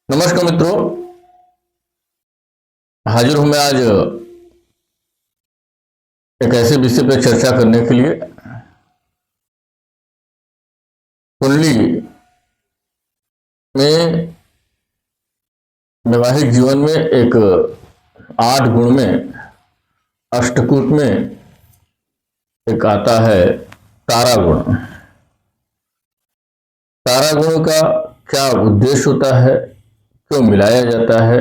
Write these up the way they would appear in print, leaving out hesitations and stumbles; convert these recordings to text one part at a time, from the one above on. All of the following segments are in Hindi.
नमस्कार मित्रों, हाजिर हूं मैं आज एक ऐसे विषय पर चर्चा करने के लिए। कुंडली में वैवाहिक जीवन में एक 8 गुण में अष्टकूट में एक आता है तारा गुण। तारा गुण का क्या उद्देश्य होता है, क्यों मिलाया जाता है,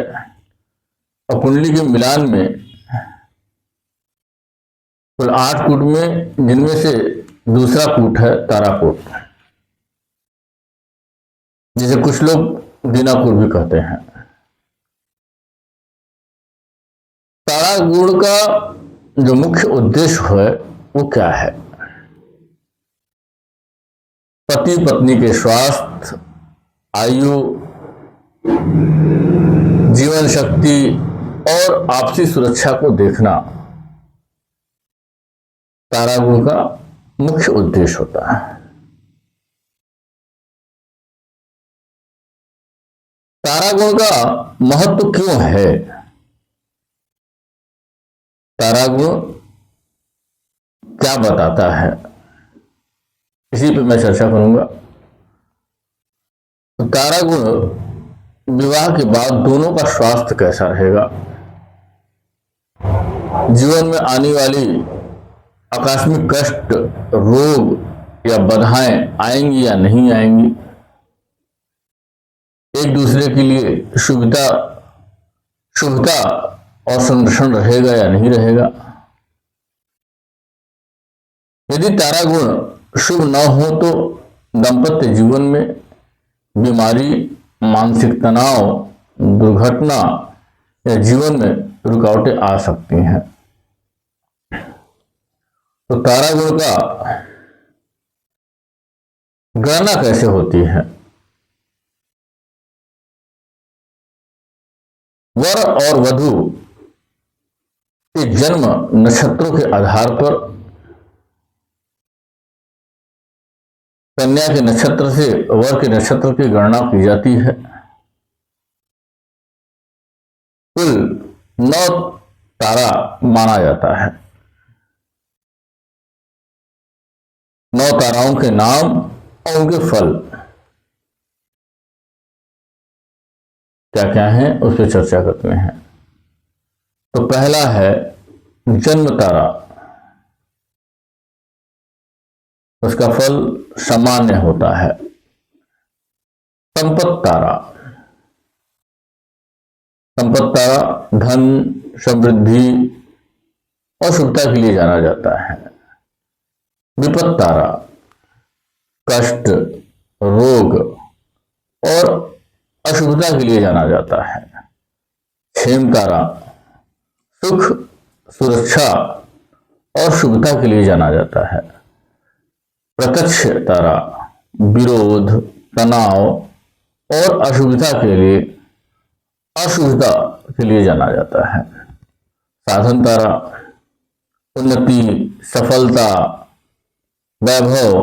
और कुंडली के मिलान में कुल 8 कूट में जिनमें से दूसरा कूट है ताराकूट, जिसे कुछ लोग दीनाकूट भी कहते हैं। तारा गुण का जो मुख्य उद्देश्य है वो क्या है? पति पत्नी के स्वास्थ्य, आयु, जीवन शक्ति और आपसी सुरक्षा को देखना तारा गुण का मुख्य उद्देश्य होता है। तारा गुण का महत्व क्यों है? तारा गुण क्या बताता है, इसी पे मैं चर्चा करूंगा। तो तारा गुण विवाह के बाद दोनों का स्वास्थ्य कैसा रहेगा, जीवन में आने वाली आकस्मिक कष्ट, रोग या बाधाएं आएंगी या नहीं आएंगी, एक दूसरे के लिए शुभता और संरक्षण रहेगा या नहीं रहेगा। यदि तारा गुण शुभ न हो तो दाम्पत्य जीवन में बीमारी, मानसिक तनाव, दुर्घटना या जीवन में रुकावटें आ सकती हैं। तो तारा गुण का गणना कैसे होती है? वर और वधू के जन्म नक्षत्रों के आधार पर कन्या के नक्षत्र से वर के नक्षत्र की गणना की जाती है। कुल 9 तारा माना जाता है। 9 ताराओं के नाम और उनके फल क्या क्या है उस पर चर्चा करते हैं। तो पहला है जन्म तारा। उसका फल सामान्य होता है। संपत्ति तारा। संपत्ति तारा धन, समृद्धि और शुभता के लिए जाना जाता है। विपत्ति तारा कष्ट, रोग और अशुभता के लिए जाना जाता है। क्षेम तारा सुख, सुरक्षा और शुभता के लिए जाना जाता है। प्रत्यक्ष तारा विरोध, तनाव और अशुभता के लिए जाना जाता है। साधन तारा उन्नति, सफलता, वैभव,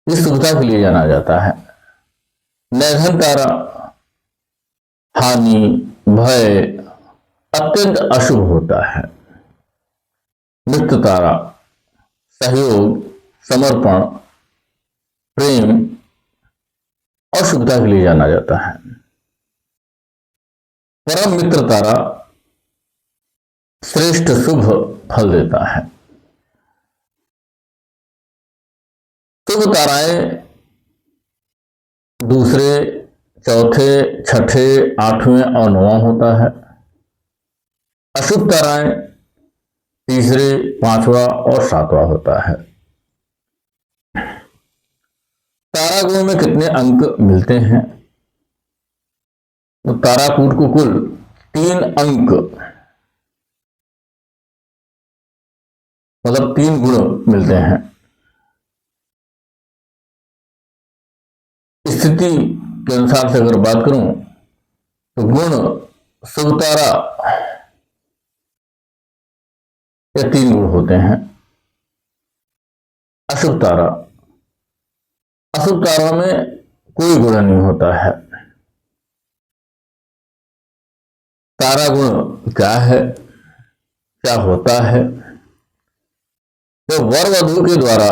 इस शुभता के लिए जाना जाता है। निधन तारा हानि, भय, अत्यंत अशुभ होता है। मृत्यु तारा सहयोग, समर्पण, प्रेम और शुभता के लिए जाना जाता है। परम मित्र तारा श्रेष्ठ शुभ फल देता है। शुभ ताराएं दूसरे, चौथे, छठे, 8वें और 9वां होता है। अशुभ ताराएं तीसरे, 5वां और 7वां होता है। तारा गुण में कितने अंक मिलते हैं? तो ताराकूट को कुल 3 अंक, मतलब 3 गुण मिलते हैं। स्थिति के अनुसार से अगर बात करूं तो गुण शुभ तारा ये 3 गुण होते हैं। अशुभ तारा अशुभ तारों में कोई गुण नहीं होता है। तारा गुण क्या है, क्या होता है? तो वर वधु के द्वारा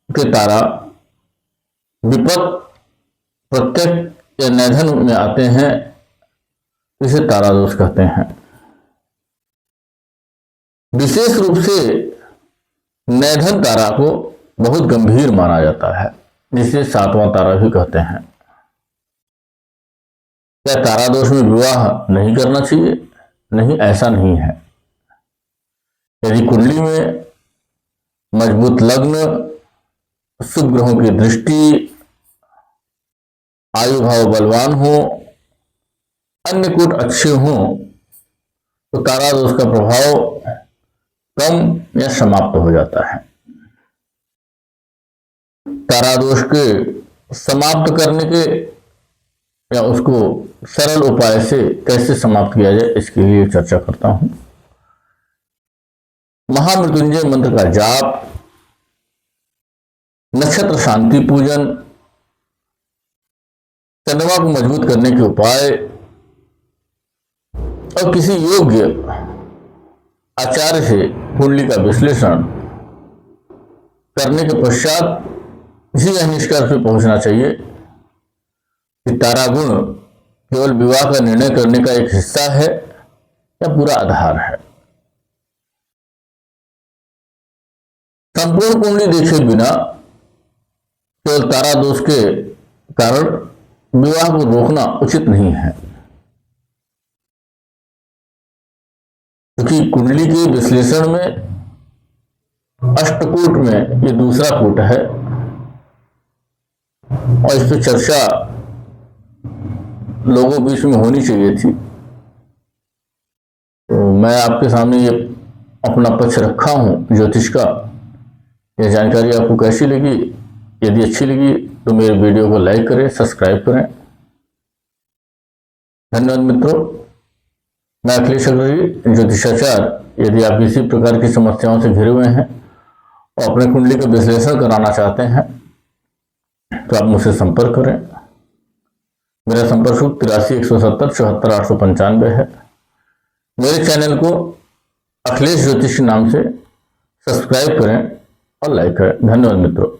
के तारा विपद प्रत्यक्ष या निधन में आते हैं, इसे तारा दोष कहते हैं। विशेष रूप से निधन तारा को बहुत गंभीर माना जाता है, जिसे सातवां तारा भी कहते हैं। क्या तारा दोष में विवाह नहीं करना चाहिए? नहीं, ऐसा नहीं है। यदि कुंडली में मजबूत लग्न, शुभ ग्रहों की दृष्टि, आयु भाव बलवान हो, अन्य कूट अच्छे हों, तो तारा दोष का प्रभाव कम या समाप्त हो जाता है। तारा दोष के समाप्त करने के या उसको सरल उपाय से कैसे समाप्त किया जाए, इसके लिए चर्चा करता हूं। महामृत्युंजय मंत्र का जाप, नक्षत्र शांति पूजन, चंद्रमा को मजबूत करने के उपाय और किसी योग्य आचार्य से कुंडली का विश्लेषण करने के पश्चात ही यह निष्कर्ष पे पहुंचना चाहिए कि तारा गुण केवल विवाह का निर्णय करने का एक हिस्सा है या पूरा आधार है। संपूर्ण कुंडली देखे बिना केवल तारा दोष के कारण विवाह को रोकना उचित नहीं है, क्योंकि कुंडली के विश्लेषण में अष्टकूट में ये दूसरा कूट है और इस पर चर्चा लोगों बीच में होनी चाहिए थी। तो मैं आपके सामने ये अपना पक्ष रखा हूं ज्योतिष का। यह जानकारी आपको कैसी लगी? यदि अच्छी लगी तो मेरे वीडियो को लाइक करें, सब्सक्राइब करें। धन्यवाद मित्रों। मैं अखिलेश अग्रजी, ज्योतिषाचार्य। यदि आप किसी प्रकार की समस्याओं से घिरे हुए हैं और अपने कुंडली का विश्लेषण कराना चाहते हैं तो आप मुझसे संपर्क करें। मेरा संपर्क सूत्र 83-170-74-895 है। मेरे चैनल को अखिलेश ज्योतिष नाम से सब्सक्राइब करें और लाइक करें। धन्यवाद मित्रों।